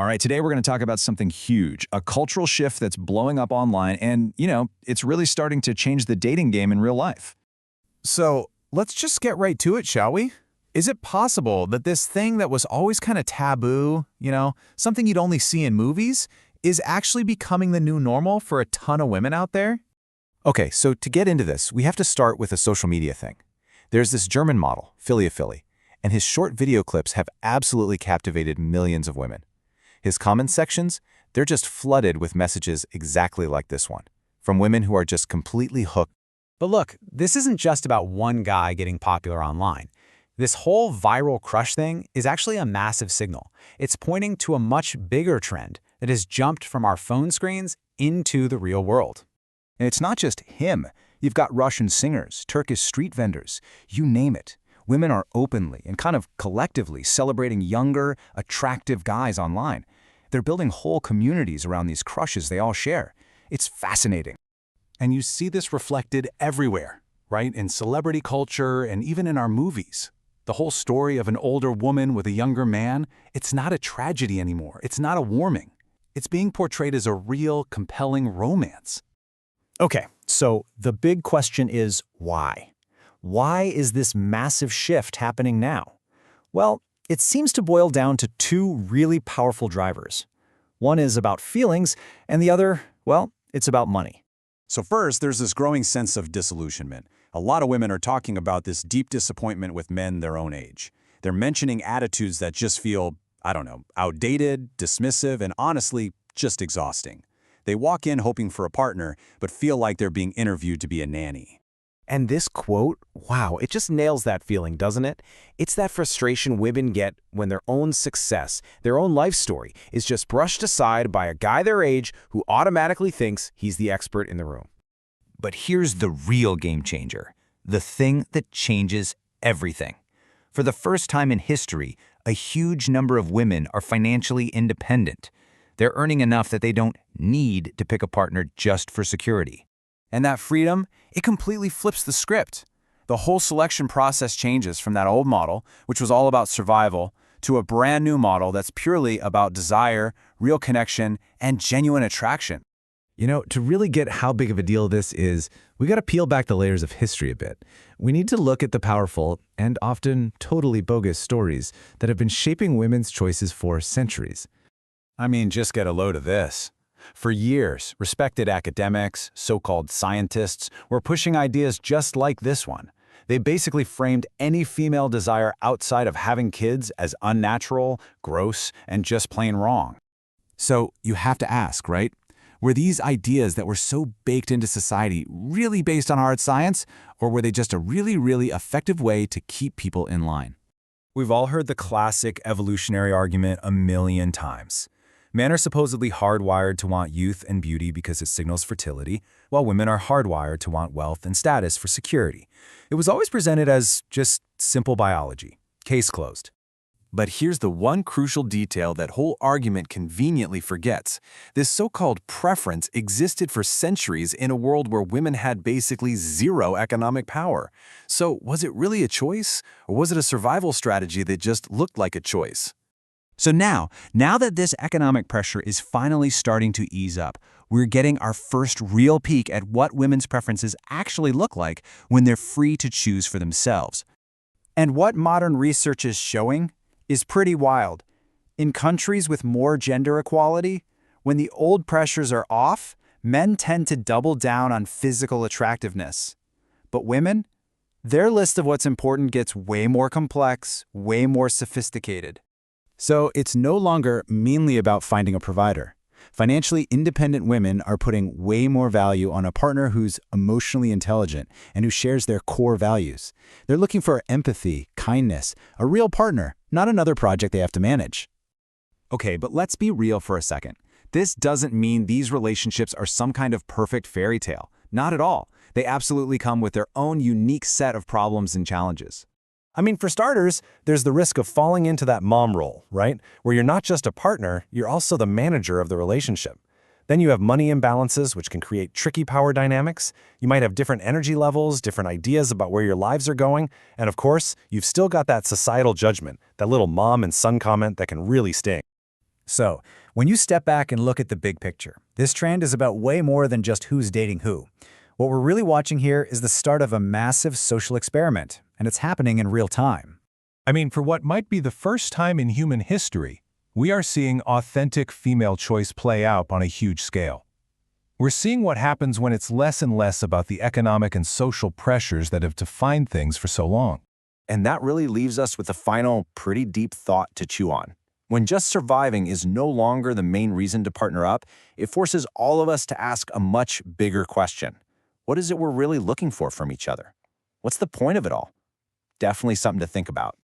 All right, today we're going to talk about something huge, a cultural shift that's blowing up online and, it's really starting to change the dating game in real life. So let's just get right to it, shall we? Is it possible that this thing that was always kind of taboo, something you'd only see in movies, is actually becoming the new normal for a ton of women out there? Okay, so to get into this, we have to start with a social media thing. There's this German model, Philly, and his short video clips have absolutely captivated millions of women. His comment sections, they're just flooded with messages exactly like this one, from women who are just completely hooked. But look, this isn't just about one guy getting popular online. This whole viral crush thing is actually a massive signal. It's pointing to a much bigger trend that has jumped from our phone screens into the real world. And it's not just him. You've got Russian singers, Turkish street vendors, you name it. Women are openly and kind of collectively celebrating younger, attractive guys online. They're building whole communities around these crushes they all share. It's fascinating. And you see this reflected everywhere, right? In celebrity culture and even in our movies. The whole story of an older woman with a younger man, it's not a tragedy anymore. It's not a warming. It's being portrayed as a real, compelling romance. Okay, so the big question is why? Why is this massive shift happening now? Well, it seems to boil down to two really powerful drivers. One is about feelings, and the other, well, it's about money. So first, there's this growing sense of disillusionment. A lot of women are talking about this deep disappointment with men their own age. They're mentioning attitudes that just feel, outdated, dismissive, and honestly, just exhausting. They walk in hoping for a partner, but feel like they're being interviewed to be a nanny. And this quote, wow, it just nails that feeling, doesn't it? It's that frustration women get when their own success, their own life story, is just brushed aside by a guy their age who automatically thinks he's the expert in the room. But here's the real game changer, the thing that changes everything. For the first time in history, a huge number of women are financially independent. They're earning enough that they don't need to pick a partner just for security. And that freedom, it completely flips the script. The whole selection process changes from that old model, which was all about survival, to a brand new model that's purely about desire, real connection, and genuine attraction. To really get how big of a deal this is, we got to peel back the layers of history a bit. We need to look at the powerful and often totally bogus stories that have been shaping women's choices for centuries. Just get a load of this. For years, respected academics, so-called scientists, were pushing ideas just like this one. They basically framed any female desire outside of having kids as unnatural, gross, and just plain wrong. So you have to ask, right? Were these ideas that were so baked into society really based on hard science, or were they just a really, really effective way to keep people in line? We've all heard the classic evolutionary argument a million times. Men are supposedly hardwired to want youth and beauty because it signals fertility, while women are hardwired to want wealth and status for security. It was always presented as just simple biology. Case closed. But here's the one crucial detail that whole argument conveniently forgets. This so-called preference existed for centuries in a world where women had basically zero economic power. So was it really a choice, or was it a survival strategy that just looked like a choice? So now that this economic pressure is finally starting to ease up, we're getting our first real peek at what women's preferences actually look like when they're free to choose for themselves. And what modern research is showing is pretty wild. In countries with more gender equality, when the old pressures are off, men tend to double down on physical attractiveness. But women, their list of what's important gets way more complex, way more sophisticated. So it's no longer mainly about finding a provider. Financially independent women are putting way more value on a partner who's emotionally intelligent and who shares their core values. They're looking for empathy, kindness, a real partner, not another project they have to manage. Okay, but let's be real for a second. This doesn't mean these relationships are some kind of perfect fairy tale. Not at all. They absolutely come with their own unique set of problems and challenges. For starters, there's the risk of falling into that mom role, right? Where you're not just a partner, you're also the manager of the relationship. Then you have money imbalances, which can create tricky power dynamics. You might have different energy levels, different ideas about where your lives are going. And of course, you've still got that societal judgment, that little mom and son comment that can really sting. So, when you step back and look at the big picture, this trend is about way more than just who's dating who. What we're really watching here is the start of a massive social experiment, and it's happening in real time. I mean, for what might be the first time in human history, we are seeing authentic female choice play out on a huge scale. We're seeing what happens when it's less and less about the economic and social pressures that have defined things for so long. And that really leaves us with a final, pretty deep thought to chew on. When just surviving is no longer the main reason to partner up, it forces all of us to ask a much bigger question. What is it we're really looking for from each other? What's the point of it all? Definitely something to think about.